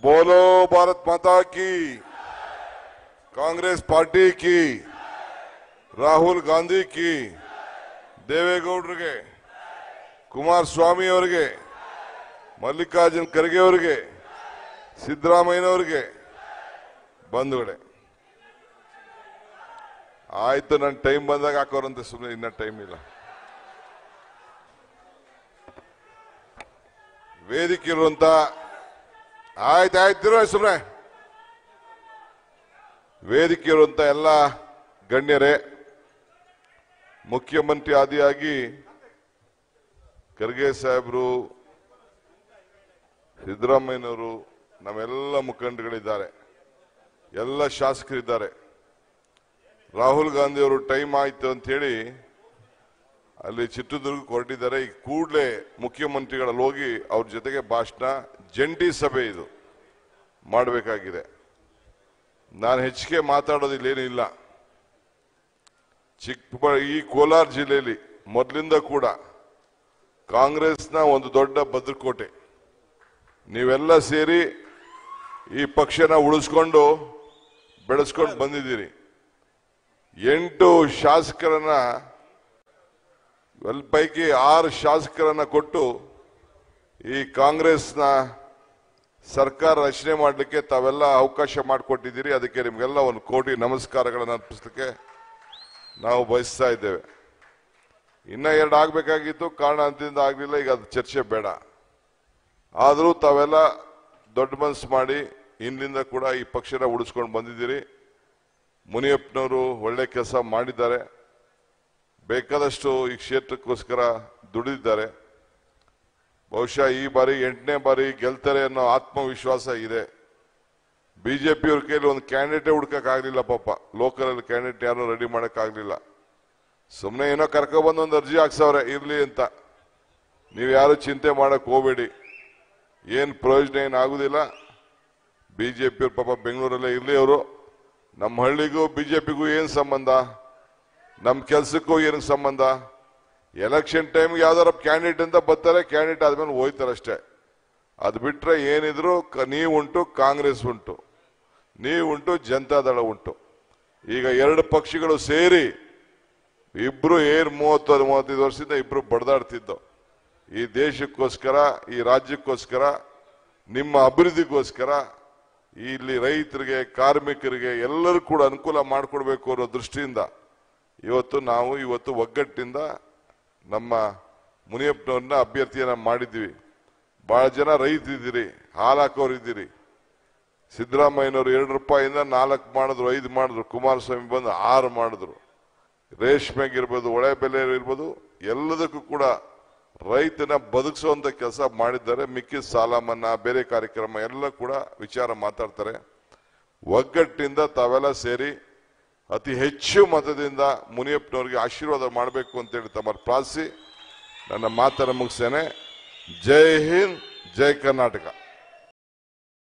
बोलो भारत माता की, कांग्रेस पार्टी की, राहुल गांधी की, देवेगौडರಿಗೆ, ಕುಮಾರಸ್ವಾಮಿ ಅವರಿಗೆ, ಮಲ್ಲಿಕಾರ್ಜುನ ಖರ್ಗೆ ಅವರಿಗೆ, ಸಿದ್ದರಾಮಯ್ಯನವರಿಗೆ ಬಂಧುಗಳೇ, ಆಯ್ತು ನನ್ನ ಟೈಮ್ ಬಂದಾಗ ಹಾಕೋರಂತೆ, ಸುಮ್ಮನೆ ಇನ್ನ ಟೈಮ್ ಇಲ್ಲ. ವೇದಿಕೆ ಇರುವಂತ ಆಯ್ತಾಯ್ತಿರೋ ಸುಮ್ಮನೆ ವೇದಿಕೆ ಇರುವಂತ ಎಲ್ಲ ಗಣ್ಯರೇ, ಮುಖ್ಯಮಂತ್ರಿ ಆದಿಯಾಗಿ ಖರ್ಗೆ ಸಾಹೇಬರು, ಸಿದ್ದರಾಮಯ್ಯನವರು, ನಮ್ಮೆಲ್ಲ ಮುಖಂಡಗಳಿದ್ದಾರೆ, ಎಲ್ಲ ಶಾಸಕರಿದ್ದಾರೆ. ರಾಹುಲ್ ಗಾಂಧಿ ಅವರು ಟೈಮ್ ಆಯ್ತು ಅಂತ ಹೇಳಿ ಅಲ್ಲಿ ಚಿತ್ರದುರ್ಗಕ್ಕೆ ಹೊರಟಿದ್ದಾರೆ. ಈಗ ಕೂಡಲೇ ಮುಖ್ಯಮಂತ್ರಿಗಳಲ್ಲಿ ಹೋಗಿ ಅವ್ರ ಜೊತೆಗೆ ಭಾಷಣ, ಜಂಟಿ ಸಭೆ ಇದು ಮಾಡಬೇಕಾಗಿದೆ. ನಾನು ಹೆಚ್ಚಿಗೆ ಮಾತಾಡೋದಿಲ್ಲೇನಿಲ್ಲ. ಈ ಕೋಲಾರ ಜಿಲ್ಲೆಯಲ್ಲಿ ಮೊದಲಿಂದ ಕೂಡ ಕಾಂಗ್ರೆಸ್ನ ಒಂದು ದೊಡ್ಡ ಭದ್ರಕೋಟೆ. ನೀವೆಲ್ಲ ಸೇರಿ ಈ ಪಕ್ಷನ ಉಳಿಸ್ಕೊಂಡು ಬೆಳೆಸ್ಕೊಂಡು ಬಂದಿದ್ದೀರಿ. 8 ಶಾಸಕರನ್ನ ಪೈಕಿ 6 ಶಾಸಕರನ್ನ ಕೊಟ್ಟು ಈ ಕಾಂಗ್ರೆಸ್ನ ಸರ್ಕಾರ ರಚನೆ ಮಾಡಲಿಕ್ಕೆ ತಾವೆಲ್ಲ ಅವಕಾಶ ಮಾಡಿಕೊಟ್ಟಿದ್ದೀರಿ. ಅದಕ್ಕೆ ನಿಮಗೆಲ್ಲ 1 ಕೋಟಿ ನಮಸ್ಕಾರಗಳನ್ನು ಅರ್ಪಿಸಲಿಕ್ಕೆ ನಾವು ಬಯಸ್ತಾ ಇದ್ದೇವೆ. ಇನ್ನ 2 ಆಗಬೇಕಾಗಿತ್ತು, ಕಾರಣಾಂತರದಿಂದ ಆಗಲಿಲ್ಲ. ಈಗ ಅದು ಚರ್ಚೆ ಬೇಡ. ಆದರೂ ತಾವೆಲ್ಲ ದೊಡ್ಡ ಮನಸ್ಸು ಮಾಡಿ ಇಂದಿನಿಂದ ಕೂಡ ಈ ಪಕ್ಷನ ಉಳಿಸ್ಕೊಂಡು ಬಂದಿದ್ದೀರಿ. ಮುನಿಯಪ್ಪನವರು ಒಳ್ಳೆ ಕೆಲಸ ಮಾಡಿದ್ದಾರೆ. ಬೇಕಾದಷ್ಟು ಈ ಕ್ಷೇತ್ರಕ್ಕೋಸ್ಕರ ದುಡಿದಿದ್ದಾರೆ. ಬಹುಶಃ ಈ ಬಾರಿ 8ನೇ ಬಾರಿ ಗೆಲ್ತಾರೆ ಅನ್ನೋ ಆತ್ಮವಿಶ್ವಾಸ ಇದೆ. ಬಿಜೆಪಿಯವ್ರ ಕೈಲಿ ಒಂದು ಕ್ಯಾಂಡಿಡೇಟ್ ಹುಡ್ಕಕ್ಕಾಗಲಿಲ್ಲ. ಪಾಪ ಲೋಕಲ್ ಅಲ್ಲಿ ಕ್ಯಾಂಡಿಡೇಟ್ ಯಾರು ರೆಡಿ ಮಾಡೋಕ್ಕಾಗಲಿಲ್ಲ. ಸುಮ್ಮನೆ ಏನೋ ಕರ್ಕೊಬಂದು ಒಂದು ಅರ್ಜಿ ಹಾಕ್ಸವ್ರೆ ಇರ್ಲಿ ಅಂತ. ನೀವು ಯಾರು ಚಿಂತೆ ಮಾಡಕ್ ಹೋಗಬೇಡಿ, ಏನ್ ಪ್ರಯೋಜನ ಏನಾಗುದಿಲ್ಲ. ಬಿಜೆಪಿಯವ್ರ ಪಾಪ ಬೆಂಗಳೂರಲ್ಲೇ ಇರ್ಲಿ. ಅವರು ನಮ್ಮ ಹಳ್ಳಿಗೂ ಬಿಜೆಪಿಗೂ ಏನ್ ಸಂಬಂಧ, ನಮ್ಮ ಕೆಲ್ಸಕ್ಕೂ ಏನು ಸಂಬಂಧ? ಎಲೆಕ್ಷನ್ ಟೈಮ್ ಯಾವ್ದಾರ ಕ್ಯಾಂಡಿಡೇಟ್ ಅಂತ ಬರ್ತಾರೆ, ಕ್ಯಾಂಡಿಡೇಟ್ ಆದ್ಮೇಲೆ ಹೋಯ್ತಾರೆ ಅಷ್ಟೇ. ಅದು ಬಿಟ್ರೆ ಏನಿದ್ರು ನೀವು ಉಂಟು, ಕಾಂಗ್ರೆಸ್ ಉಂಟು, ನೀವು ಉಂಟು, ಜನತಾದಳ ಉಂಟು. ಈಗ 2 ಪಕ್ಷಗಳು ಸೇರಿ ಇಬ್ರು 30-35 ವರ್ಷದಿಂದ ಇಬ್ರು ಬಡದಾಡ್ತಿದ್ದು ಈ ದೇಶಕ್ಕೋಸ್ಕರ, ಈ ರಾಜ್ಯಕ್ಕೋಸ್ಕರ, ನಿಮ್ಮ ಅಭಿವೃದ್ಧಿಗೋಸ್ಕರ, ಇಲ್ಲಿ ರೈತರಿಗೆ, ಕಾರ್ಮಿಕರಿಗೆ ಎಲ್ಲರೂ ಕೂಡ ಅನುಕೂಲ ಮಾಡಿಕೊಡ್ಬೇಕು ಅನ್ನೋ ದೃಷ್ಟಿಯಿಂದ ಇವತ್ತು ಒಗ್ಗಟ್ಟಿನಿಂದ ನಮ್ಮ ಮುನಿಯಪ್ಪನವ್ರನ್ನ ಅಭ್ಯರ್ಥಿಯನ್ನ ಮಾಡಿದ್ವಿ. ಬಹಳ ಜನ ರೈತರಿದ್ದೀರಿ, ಹಾಲು ಹಾಕೋರಿದ್ದೀರಿ. ಸಿದ್ದರಾಮಯ್ಯನವರು 2 ರೂಪಾಯಿಂದ 4 ಮಾಡಿದ್ರು, 5 ಮಾಡಿದ್ರು. ಕುಮಾರಸ್ವಾಮಿ ಬಂದು 6 ಮಾಡಿದ್ರು. ರೇಷ್ಮೆಗಿರ್ಬೋದು, ಒಳೆ ಬೆಲೆ ಇರ್ಬೋದು, ಎಲ್ಲದಕ್ಕೂ ಕೂಡ ರೈತನ ಬದುಕಿಸುವಂತ ಕೆಲಸ ಮಾಡಿದ್ದಾರೆ. ಮಿಕ್ಕಿದ ಸಾಲ ಮನ್ನಾ, ಬೇರೆ ಕಾರ್ಯಕ್ರಮ ಎಲ್ಲ ಕೂಡ ವಿಚಾರ ಮಾತಾಡ್ತಾರೆ. ಒಗ್ಗಟ್ಟಿನಿಂದ ತಾವೆಲ್ಲ ಸೇರಿ ಅತಿ ಹೆಚ್ಚು ಮತದಿಂದ ಮುನಿಯಪ್ಪನವರಿಗೆ ಆಶೀರ್ವಾದ ಮಾಡಬೇಕು ಅಂತೇಳಿ ತಮ್ಮನ್ನು ಪ್ರಾರ್ಥಿಸಿ ನನ್ನ ಮಾತನ್ನು ಮುಗಿಸ್ತೇನೆ. ಜೈ ಹಿಂದ್, ಜೈ ಕರ್ನಾಟಕ.